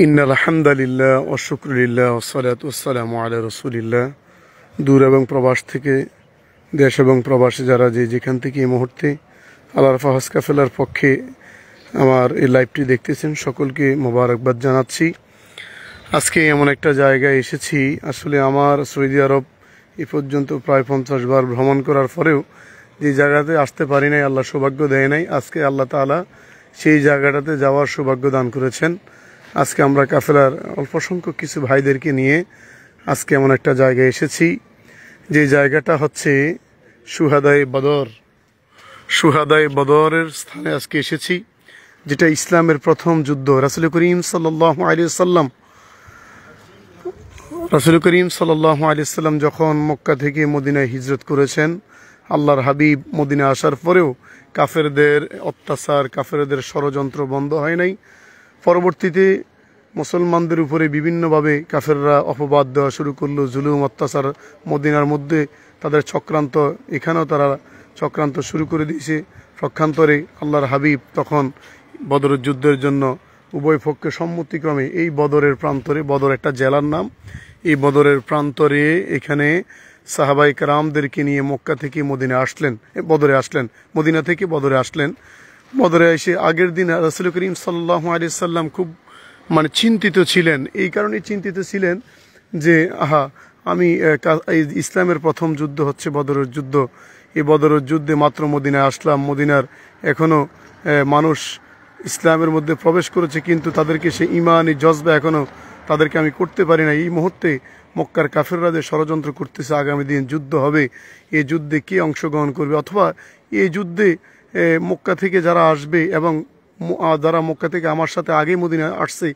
ইন্নাল হামদালিল্লাহ ওয়া শুকরুলিল্লাহ ওয়া সলাতু ওয়াসসালামু আলা রাসূলিল্লাহ। দূর এবং প্রবাস থেকে, দেশ এবং প্রবাসী যারা যেখান থেকে এই মুহূর্তে আল-আরফা ফাহাজ কাফেলার পক্ষে আমার এই লাইভটি দেখতেছেন, সকলকে মোবারকবাদ জানাচ্ছি। আজকে এমন একটা জায়গায় এসেছি, আসলে আমার সৌদি আরব এ পর্যন্ত প্রায় 50 বার ভ্রমণ করার পরেও যে জায়গাতে আসতে পারি নাই, আল্লাহ সৌভাগ্য দেয় নাই। আজকে আল্লাহ তাআলা সেই জায়গাটাতে যাওয়ার সৌভাগ্য দান করেছেন। আজকে আমরা কাফেলার অল্প সংখ্যক কিছু ভাইদেরকে নিয়ে আজকে এমন একটা জায়গায় এসেছি, যে জায়গাটা হচ্ছে শুহাদায়ে বদর। শুহাদায়ে বদরের স্থানে আজকে এসেছি, যেটা ইসলামের প্রথম যুদ্ধ। রাসূল করিম সাল্লাল্লাহু আলাইহি ওয়াসাল্লাম যখন মক্কা থেকে মদিনায় হিজরত করেছেন, আল্লাহর হাবিব মদিনা আসার পরেও কাফেরদের অত্যাচার, কাফেরদের ষড়যন্ত্র বন্ধ হয় নাই। পরবর্তীতে মুসলমানদের উপরে বিভিন্নভাবে কাফেররা অপবাদ দেওয়া শুরু করলো, জুলুম অত্যাচার মদিনার মধ্যে তাদের চক্রান্ত, এখানেও তারা চক্রান্ত শুরু করে দিয়েছে। পক্ষান্তরে আল্লাহর হাবিব তখন বদরের যুদ্ধের জন্য উভয় পক্ষের সম্মতিক্রমে এই বদরের প্রান্তরে, বদর একটা জেলার নাম, এই বদরের প্রান্তরে এখানে সাহাবায়ে কেরামদেরকে নিয়ে মক্কা থেকে মদিনা আসলেন, বদরে আসলেন, মদিনা থেকে বদরে আসলেন। বদরে এসে আগের দিন রাসূল করিম সাল্লাল্লাহু আলাইহি সাল্লাম খুব চিন্তিত ছিলেন। এই কারণে চিন্তিত ছিলেন যে আমি এই ইসলামের প্রথম যুদ্ধ হচ্ছে বদরের যুদ্ধ, এই বদরের যুদ্ধে মাত্র মদিনায় আসলাম, মদিনার এখনো মানুষ ইসলামের মধ্যে প্রবেশ করেছে, কিন্তু তাদেরকে সে ইমানি জজবা এখনো তাদেরকে আমি করতে পারি না। এই মুহূর্তে মক্কার কাফেররা যে ষড়যন্ত্র করতেছে, আগামী দিন যুদ্ধ হবে, এই যুদ্ধে কে অংশগ্রহণ করবে, অথবা এই যুদ্ধে মক্কা থেকে যারা আসবে এবং যারা মক্কা থেকে আমার সাথে আগে মদিনা আসছে,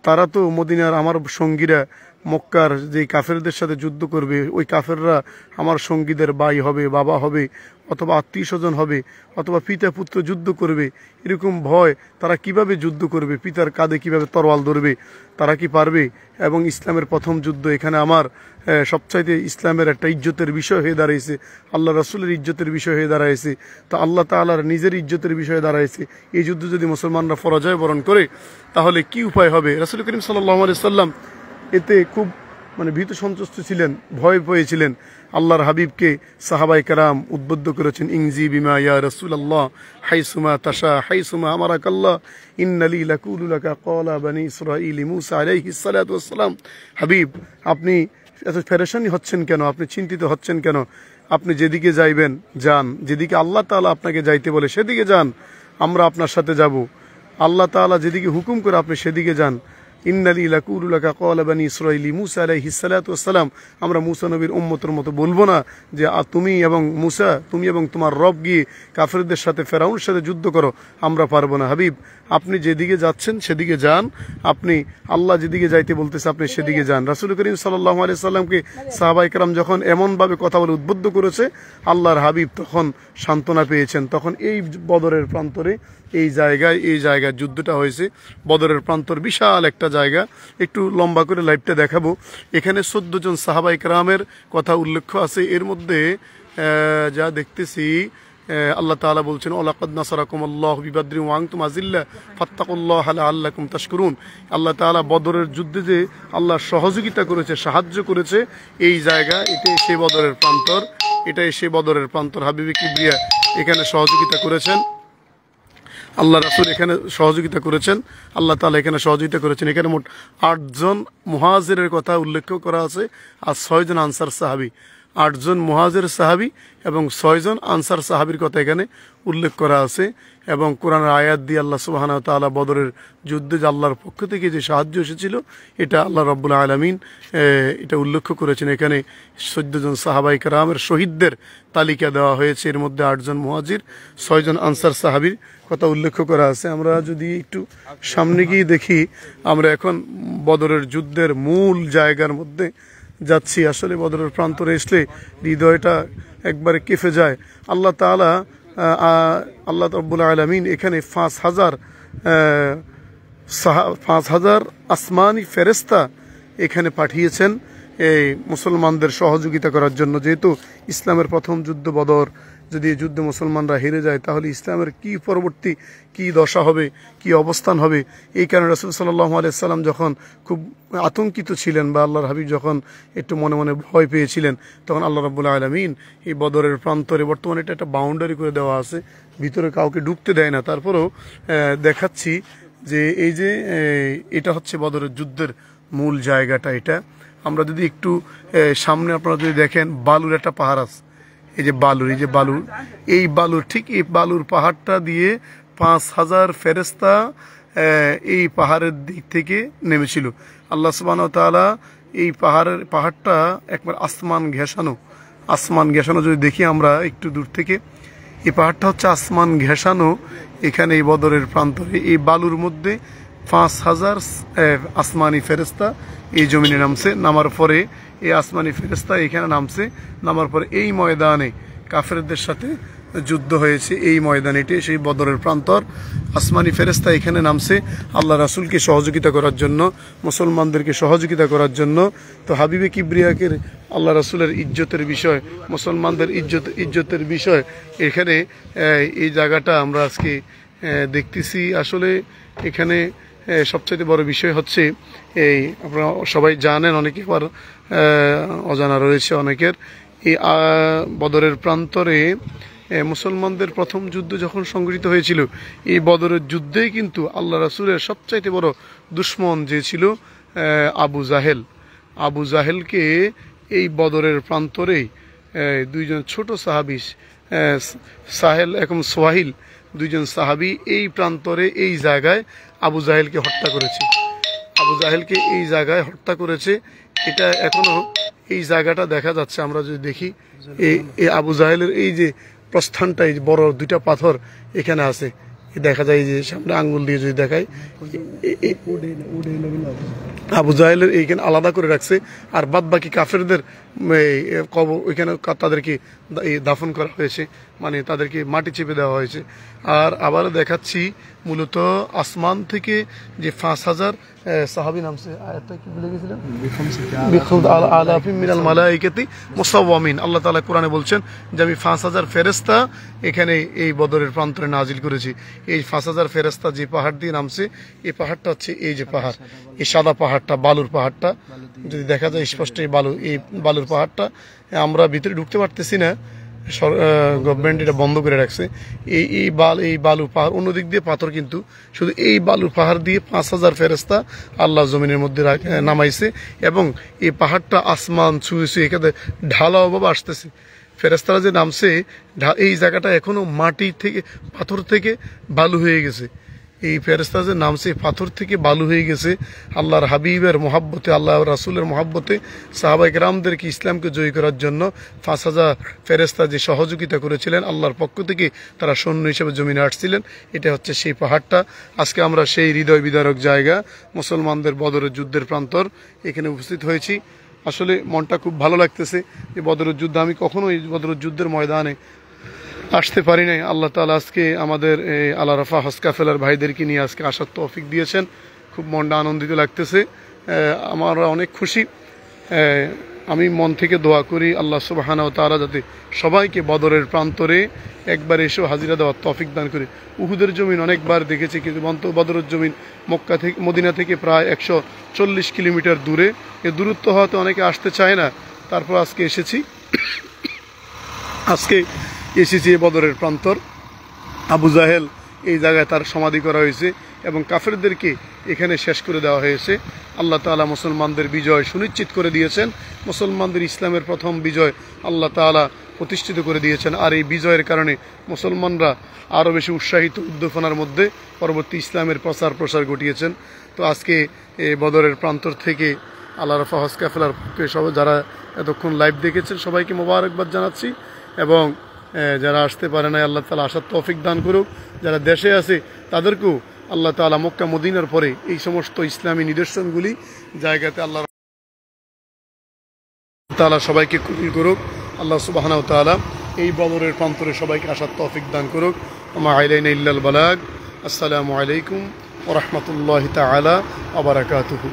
তারা তো মদিনার আমার সঙ্গীরা মক্কার যে কাফেরদের সাথে যুদ্ধ করবে, ওই কাফেররা আমার সঙ্গীদের ভাই হবে, বাবা হবে, অথবা আত্মীয় স্বজন হবে, অথবা পিতা পুত্র যুদ্ধ করবে। এরকম ভয়, তারা কিভাবে যুদ্ধ করবে, পিতার কাঁধে কিভাবে তরোয়াল ধরবে, তারা কি পারবে? এবং ইসলামের প্রথম যুদ্ধ, এখানে আমার সবচাইতে ইসলামের একটা ইজ্জতের বিষয় হয়ে দাঁড়িয়েছে, আল্লাহ রাসূলের ইজ্জতের বিষয় হয়ে দাঁড়াইছে, তো আল্লাহ তাআলার নিজের ইজ্জতের বিষয়ে দাঁড়াইছে। এই যুদ্ধ যদি মুসলমানরা পরাজয় বরণ করে, তাহলে কি উপায় হবে? রাসূল করিম সাল্লাল্লাহু আলাইহি সাল্লাম এতে খুব ভীত সন্ত্রস্ত ছিলেন, ভয় পেয়েছিলেন। আল্লাহর হাবিবকে সাহাবায়ে কেরাম উদ্বুদ্ধ করেছেন, ইংজি বিমা ইয়া রাসূলুল্লাহ হাইসুমা তাশা হাইসুমা আমারাকাল্লাহ ইন্নালি লাকুলু লাকা ক্বালা বনি ইসরাঈল মূসা আলাইহিস সালাতু ওয়াস সালাম। হাবিব, আপনি এত পেরেশানি হচ্ছেন কেন, আপনি চিন্তিত হচ্ছেন কেন? আপনি যেদিকে যাইবেন যান, যেদিকে আল্লাহ তাআলা আপনাকে যাইতে বলে সেদিকে যান, আমরা আপনার সাথে যাব। আল্লাহ তাআলা যেদিকে হুকুম করে আপনি সেদিকে যান। ইন্নালি লাকুলু লাকা ক্বালা বনি ইসরাঈল মূসা আলাইহিস সালাতু ওয়াস সালাম। আমরা মূসা নবীর উম্মতের মতো বলবো না যে তুমি এবং মূসা, তুমি এবং তোমার রব গিয়ে কাফেরদের সাথে, ফেরাউনের সাথে যুদ্ধ করো, আমরা পারবো না। হাবিব, আপনি যেদিকে যাচ্ছেন সেদিকে যান, আপনি আল্লাহ যেদিকে যাইতে বলতেছে আপনি সেদিকে যান। রাসূল করিম সাল্লাল্লাহু আলাইহি সাল্লামকে সাহাবায়ে কেরাম যখন এমনভাবে কথা বলে উদ্বুদ্ধ করেছে, আল্লাহর হাবিব তখন সান্ত্বনা পেয়েছেন। তখন এই বদরের প্রান্তরে এই জায়গায় যুদ্ধটা হয়েছে। বদরের প্রান্তর বিশাল একটা জায়গা, একটু লম্বা করে লাইভটা দেখাবো। এখানে 14 জন সাহাবায়ে কেরামের কথা উল্লেখ আছে। এর মধ্যে যা দেখতেছি, আল্লাহ তাআলা বলছেন, ওয়ালাকাদ নাসারাকুমুল্লাহু বিবাদরিন ওয়া আনতুম আযিল্লা ফাত্তাকুল্লাহা লাআল্লাকুম তাশকুরুন। আল্লাহ তাআলা বদরের যুদ্ধে যে আল্লাহ সহযোগিতা করেছে, সাহায্য করেছে, এই জায়গা, এটাই সেই বদরের প্রান্তর, এটাই সেই বদরের প্রান্তর। হাবিবে কিবরিয়া এখানে সহযোগিতা করেছেন, আল্লাহ রাসূল এখানে সহযোগিতা করেছেন, আল্লাহ তাআলা এখানে সহযোগিতা করেছেন। এখানে মোট 8 জন মুহাজিরের কথা উল্লেখ করা আছে, আর 6 জন আনসার সাহাবী। 8 জন মুহাজির সাহাবী এবং 6 জন আনসার সাহাবীর কথা এখানে উল্লেখ করা আছে। এবং কোরআনের আয়াত দিয়ে আল্লাহ সুবহানাহু ওয়া তাআলা বদরের যুদ্ধে যে আল্লাহর পক্ষ থেকে যে সাহায্য এসেছিল, এটা আল্লাহ রাব্বুল আলামিন এটা উল্লেখ করেছেন। এখানে 14 জন সাহাবায়ে কেরামের শহীদদের তালিকা দেওয়া হয়েছে, এর মধ্যে 8 জন মুহাজির, 6 জন আনসার সাহাবীর কথা উল্লেখ করা আছে। আমরা যদি একটু সামনে গিয়ে দেখি, আমরা এখন বদরের যুদ্ধের মূল জায়গার মধ্যে যাচ্ছি। আসলে বদরের প্রান্তরে আসলে হৃদয়টা একবারে কেঁপে যায়। আল্লাহ তাআলা, আল্লাহ রাব্বুল আলামিন এখানে 5000 আসমানি ফেরেশতা এখানে পাঠিয়েছেন এই মুসলমানদের সহযোগিতা করার জন্য। যেহেতু ইসলামের প্রথম যুদ্ধ বদর, যদি এই যুদ্ধে মুসলমানরা হেরে যায় তাহলে ইসলামের কি পরবর্তী কি দশা হবে, কি অবস্থান হবে। এই কারণে রাসূল সাল্লাল্লাহু আলাইহি সাল্লাম যখন খুব আতঙ্কিত ছিলেন বা আল্লাহর হাবিব যখন একটু মনে মনে ভয় পেয়েছিলেন, তখন আল্লাহ রাব্বুল আলামিন এই বদরের প্রান্তরে, বর্তমানে এটা একটা বাউন্ডারি করে দেওয়া আছে, ভিতরে কাউকে ঢুকতে দেয় না, তারপরেও দেখাচ্ছি যে এই যে এটা হচ্ছে বদরের যুদ্ধের মূল জায়গাটা। এটা আমরা যদি একটু সামনে আপনারা যদি দেখেন, বালুর একটা পাহাড় আছে, এই যে বালুর, এই যে বালুর, এই বালুর ঠিক এই বালুর পাহাড়টা দিয়ে 5000 ফেরেশতা এই পাহাড়ের দিক থেকে নেমেছিল। আল্লাহ সুবহানাহু ওয়া তাআলা এই পাহাড়টা একবার আসমান ঘেঁষানো যদি দেখি আমরা একটু দূর থেকে, এই পাহাড়টা হচ্ছে আসমান ঘেঁষানো। এখানে এই বদরের প্রান্তরে এই বালুর মধ্যে 5000 আসমানি ফেরেশতা এই জমিনে নামছে। নামার পরে এই আসমানি ফেরেশতা এখানে নামছে, নামার পরে এই ময়দানে কাফেরদের সাথে যুদ্ধ হয়েছে। এই ময়দানেটি সেই বদরের প্রান্তর, আসমানি ফেরেশতা এখানে নামছে আল্লাহ রাসূলকে সহযোগিতা করার জন্য, মুসলমানদেরকে সহযোগিতা করার জন্য। তো হাবিবে কিবরিয়াকের, আল্লাহ রাসূলের ইজ্জতের বিষয়, মুসলমানদের ইজ্জতের বিষয়, এখানে এই জায়গাটা আমরা আজকে দেখতেছি। আসলে এখানে সবচেয়ে বড় বিষয় হচ্ছে এই, আপনারা সবাই জানেন, অনেকে আবার অজানা রয়েছে অনেকের, এই বদরের প্রান্তরে মুসলমানদের প্রথম যুদ্ধ যখন সংঘটিত হয়েছিল, এই বদরের যুদ্ধেই কিন্তু আল্লাহ রাসূলের সবচাইতে বড় দুশমন যে ছিল আবু জাহেলকে এই বদরের প্রান্তরেই দুইজন ছোট সাহাবী, সাহেল এবং সোহাইল, দুইজন সাহাবী এই প্রান্তরে এই জায়গায় আবু জাহেলকে হত্যা করেছে। এটা এখনো এই জায়গাটা দেখা যাচ্ছে। আমরা যদি দেখি, এই আবু জাহেলের এই যে প্রস্থানটা, এই বড় দুইটা পাথর এখানে আছে, দেখা যায় যে সামনে আঙ্গুল দিয়ে যদি দেখায়, আবু জাহেলের এইখানে আলাদা করে রাখছে, আর বাদ বাকি কাফেরদের কবর ওইখানে তাদেরকে দাফন করা হয়েছে, মানে তাদেরকে মাটি চেপে দেওয়া হয়েছে। আর আবার দেখাচ্ছি মূলত আসমান থেকে যে 5000 সাহাবী নামছে, আয়াতটা কি ভুলে গেছিলাম, মিনাল মালাইকাতি মুসাওয়ামিন। আল্লাহ তাআলা কোরআনে বলছেন যে আমি 5000 ফেরেশতা এখানে এই বদরের প্রান্তরে নাজিল করেছি। এই 5000 ফেরেশতা যে পাহাড় দিয়ে নামছে, এই পাহাড়টা হচ্ছে এই যে পাহাড়, এই সাদা পাহাড়টা, বালুর পাহাড়টা যদি দেখা যায় স্পষ্ট, এই বালুর পাহাড়টা আমরা ভিতরে ঢুকতে পারতেছি না, গভর্নমেন্ট এটা বন্ধ করে রাখছে। এই বালুর পাহাড়, অন্যদিক দিয়ে পাথর, কিন্তু শুধু এই বালুর পাহাড় দিয়ে 5000 ফেরেশতা আল্লাহ জমিনের মধ্যে নামাইছে, এবং এই পাহাড়টা আসমান ছুঁয়েছে, এখানে ঢালাওভাবে আসতেছে। ফেরেশতারা যে নামছে, এই জায়গাটা এখনো মাটি থেকে, পাথর থেকে বালু হয়ে গেছে। এই ফেরেশতা যে নামছে পাথর থেকে বালু হয়ে গেছে। আল্লাহর হাবিবের মহাব্বতে, আল্লাহ রাসূলের মহাব্বতে সাহাবায়ে কেরামদেরকে ইসলামকে জয়ী করার জন্য 5000 ফেরেশতা যে সহযোগিতা করেছিলেন আল্লাহর পক্ষ থেকে, তারা সৈন্য হিসেবে জমিনে আসছিলেন। এটা হচ্ছে সেই পাহাড়টা। আজকে আমরা সেই হৃদয় বিদারক জায়গা, মুসলমানদের বদরের যুদ্ধের প্রান্তর, এখানে উপস্থিত হয়েছি। আসলে মনটা খুব ভালো লাগতেছে যে বদরের যুদ্ধ, আমি কখনো এই বদরের যুদ্ধের ময়দানে আসতে পারি নাই। আল্লাহ তাআলা আজকে আমাদের আল আরাফা হজ কাফেলার ভাইদেরকে নিয়ে আজকে আসার তৌফিক দিয়েছেন। খুব মনটা আনন্দিত লাগতেছে, আমরা অনেক খুশি। আমি মন থেকে দোয়া করি আল্লাহ সুবহানাহু ওয়া তাআলা যাতে সবাইকে বদরের প্রান্তরে একবার এসেও হাজিরা দেওয়ার তৌফিক দান করে। উহুদের জমিন অনেকবার দেখেছি, কিন্তু বদরের জমিন মক্কা থেকে, মদিনা থেকে প্রায় 140 কিলোমিটার দূরে। এর দূরত্ব হয়তো অনেকে আসতে চায় না, তারপর আজকে এসেছি এই বদরের প্রান্তর। আবু জাহেল এই জায়গায় তার সমাধি করা হয়েছে এবং কাফেরদেরকে এখানে শেষ করে দেওয়া হয়েছে। আল্লাহ তাআলা মুসলমানদের বিজয় সুনিশ্চিত করে দিয়েছেন, মুসলমানদের ইসলামের প্রথম বিজয় আল্লাহ তাআলা প্রতিষ্ঠিত করে দিয়েছেন। আর এই বিজয়ের কারণে মুসলমানরা আরও বেশি উৎসাহিত, উদ্দীপনার মধ্যে পরবর্তী ইসলামের প্রসার ঘটিয়েছেন। তো আজকে বদরের প্রান্তর থেকে আল আরাফা হজ কাফেলার পক্ষে সবাই যারা এতক্ষণ লাইভ দেখেছেন সবাইকে মোবারকবাদ জানাচ্ছি, এবং যারা আসতে পারে না আল্লাহ তাআলা আসার তৌফিক দান করুক। যারা দেশে আছে তাদেরকেও আল্লাহ তাআলা মক্কা মদিনার পরে এই সমস্ত ইসলামী নিদর্শনগুলি জায়গাতে আল্লাহ তাআলা সবাইকে কবুল করুক। আল্লাহ সুবহানাহু ওয়া তাআলা এই বদরের প্রান্তরে সবাইকে আসার তৌফিক দান করুক। আমা আলাইনা ইল্লাল বালাগ। আসসালামু আলাইকুম ওয়া রাহমাতুল্লাহি তাআলা ওয়া বারাকাতুহু।